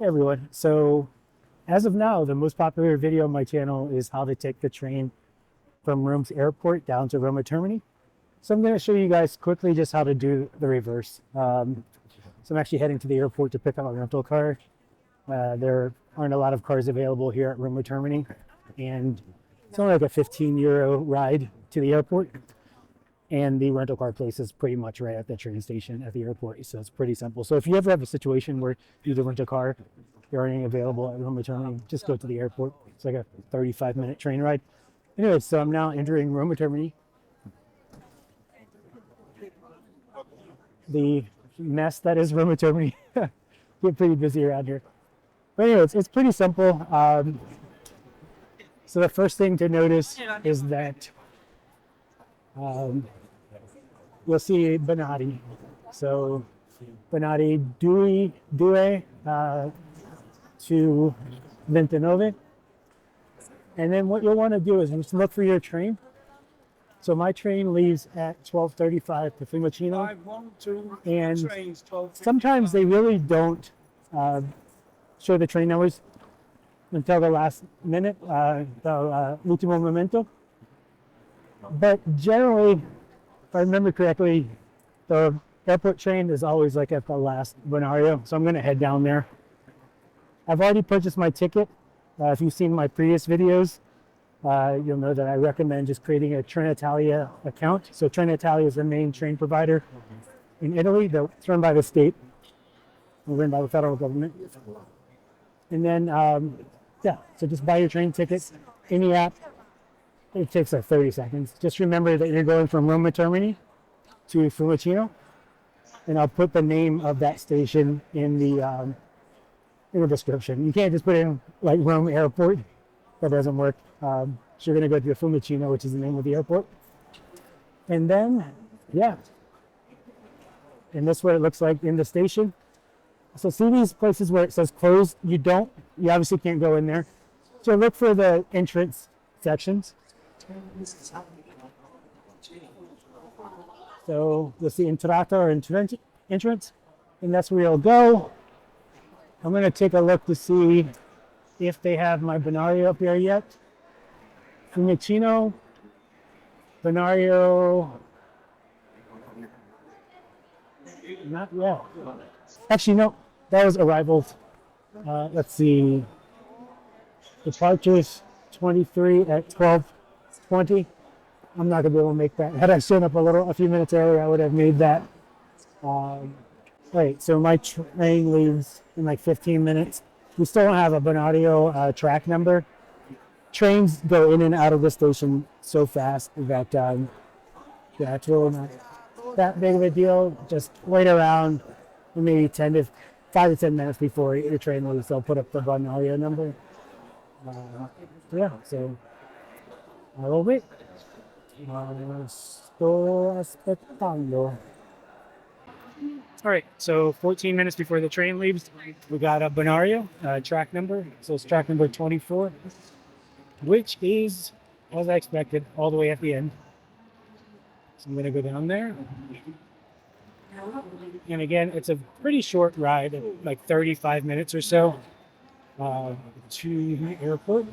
Hey everyone. So as of now, the most popular video on my channel is how to take the train from Rome's airport down to Roma Termini. So I'm going to show you guys quickly just how to do the reverse. So I'm actually heading to the airport to pick up a rental car. There aren't a lot of cars available here at Roma Termini, and it's only like a 15 euro ride to the airport. And the rental car place is pretty much right at the train station at the airport. So it's pretty simple. So if you ever have a situation where you need to rent a car, there aren't any available at Roma Termini, just go to the airport. It's like a 35-minute train ride. Anyway, so I'm now entering Roma Termini. The mess that is Roma Termini. Get pretty busy around here. But anyways, it's pretty simple. So the first thing to notice is that you'll see Binari. So Binari due to 29. And then what you'll want to do is just look for your train. So my train leaves at 12:35 to Fiumicino. And sometimes they really don't show the train numbers until the last minute, l'ultimo momento. But generally, if I remember correctly, the airport train is always like at the last binario. So I'm going to head down there. I've already purchased my ticket. If you've seen my previous videos, you'll know that I recommend just creating a Trenitalia account. So Trenitalia is the main train provider in Italy. It's run by the state, run by the federal government. And then, so just buy your train ticket in the app. It takes like 30 seconds. Just remember that you're going from Roma Termini to Fiumicino, and I'll put the name of that station in the description. You can't just put in like Rome Airport. That doesn't work. So you're going to go to Fiumicino, which is the name of the airport. And then, and that's what it looks like in the station. So see these places where it says closed? You obviously can't go in there. So look for the entrance sections. So you'll see entrata or entrance, and that's where you'll go. I'm going to take a look to see if they have my binario up here yet. Fiumicino, binario, not yet. Actually, no, that was arrivals. Let's see, departures 23 at 12:20. I'm not gonna be able to make that. Had I shown up a few minutes earlier, I would have made that. Right, so my train leaves in like 15 minutes. We still don't have a binario track number. Trains go in and out of the station so fast that it's really not that big of a deal. Just wait around maybe 5 to 10 minutes before your train leaves. They'll put up the binario number. So I will wait. Sto aspettando. All right, so 14 minutes before the train leaves, we got a binario track number. So it's track number 24, which is, as I expected, all the way at the end. So I'm going to go down there. And again, it's a pretty short ride, like 35 minutes or so, to the airport.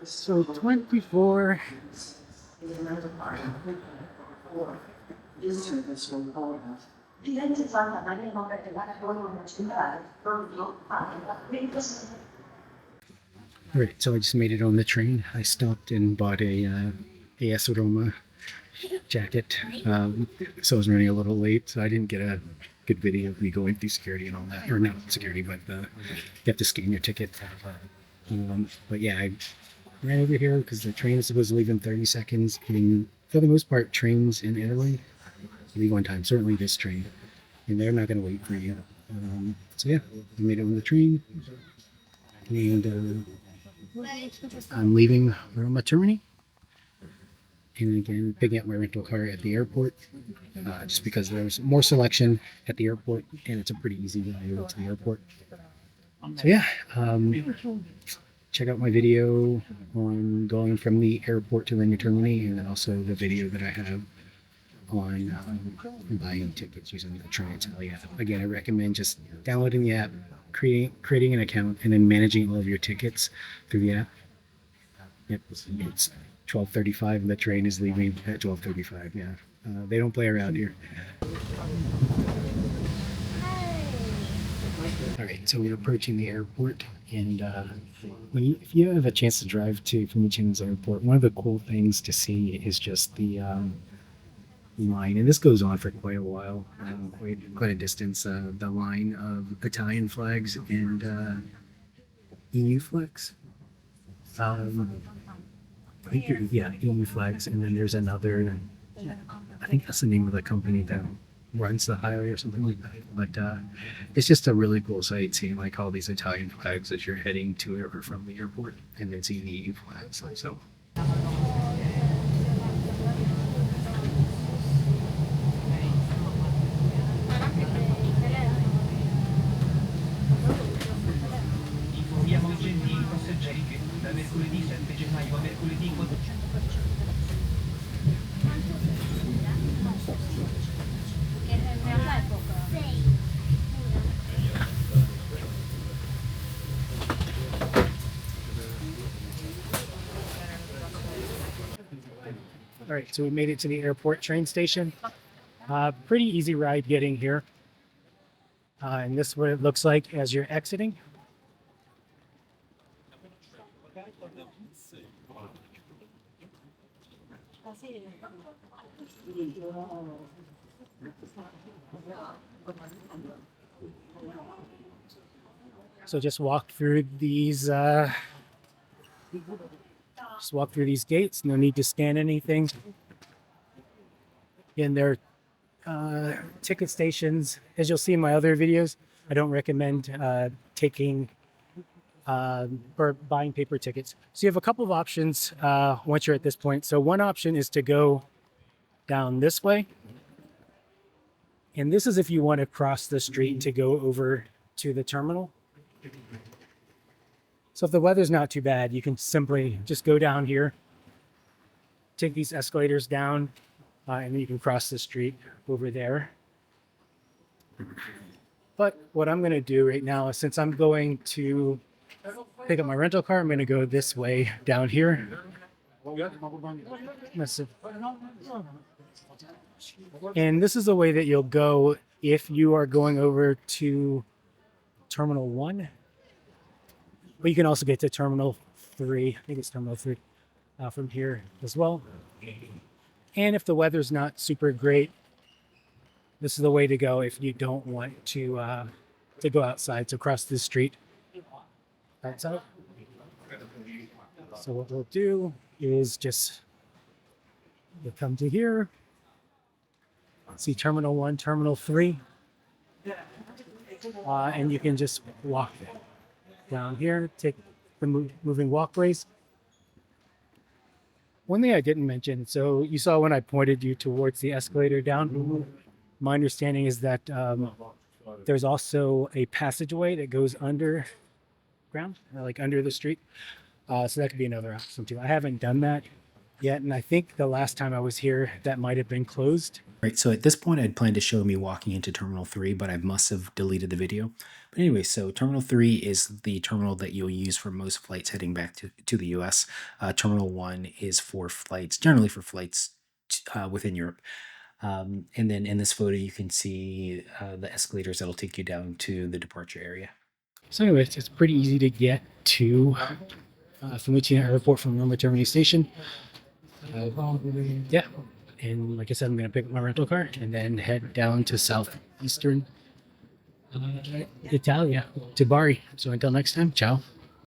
So 24. All right, so I just made it on the train. I stopped and bought a AS Roma jacket. So I was running a little late, so I didn't get a good video of me going through security and all that. Or not security, but you have to scan your ticket. But yeah, I ran over here because the train is supposed to leave in 30 seconds. And for the most part, trains in Italy leave on time, certainly this train. And they're not going to wait for you. So yeah, I made it on the train. And I'm leaving Roma Termini. And again, picking up my rental car at the airport, just because there's more selection at the airport, and it's a pretty easy ride to the airport. So yeah, check out my video on going from the airport to Roma Termini, and then also the video that I have on buying tickets using the Trenitalia app. Again, I recommend just downloading the app, creating an account, and then managing all of your tickets through the app. Yep, it's 12:35 and the train is leaving at 12:35. Yeah, they don't play around here. All right, so we're approaching the airport, and if you have a chance to drive to Fiumicino's airport, one of the cool things to see is just the line, and this goes on for quite a while, quite a distance. The line of Italian flags and EU flags. I think yeah, EU flags, and then there's another. I think that's the name of the company that runs the highway or something like that. But it's just a really cool sight seeing like all these Italian flags as you're heading to it or from the airport, and then seeing the EU flags. So. Informiamo i gentili passeggeri che da mercoledì 7 gennaio a mercoledì 14. All right, so we made it to the airport train station. Pretty easy ride getting here. And this is what it looks like as you're exiting. So just walk through these gates. No need to scan anything. And they're ticket stations. As you'll see in my other videos, I don't recommend taking or buying paper tickets. So you have a couple of options once you're at this point. So one option is to go down this way. And this is if you want to cross the street to go over to the terminal. So if the weather's not too bad, you can simply just go down here, take these escalators down, and then you can cross the street over there. But what I'm going to do right now is, since I'm going to pick up my rental car, I'm going to go this way down here. And this is the way that you'll go if you are going over to Terminal 1. But you can also get to Terminal 3. I think it's Terminal 3 from here as well. And if the weather's not super great, this is the way to go if you don't want to go outside. So cross the street. That's out. So what we'll do is just we'll come to here. See Terminal 1, Terminal 3. And you can just walk down here, take the moving walkways. One thing I didn't mention, so you saw when I pointed you towards the escalator down, my understanding is that there's also a passageway that goes underground, like under the street. So that could be another option too. I haven't done that yet, and I think the last time I was here, that might have been closed. Right, so at this point, I'd planned to show me walking into Terminal 3, but I must have deleted the video. But anyway, so Terminal 3 is the terminal that you'll use for most flights heading back to the US. Terminal 1 is for flights, generally for flights within Europe. And then in this photo, you can see the escalators that'll take you down to the departure area. So anyways, it's pretty easy to get to Fiumicino Airport from Roma Termini station. Yeah. And like I said, I'm going to pick up my rental car and then head down to southeastern Italia, to Bari. So until next time, ciao.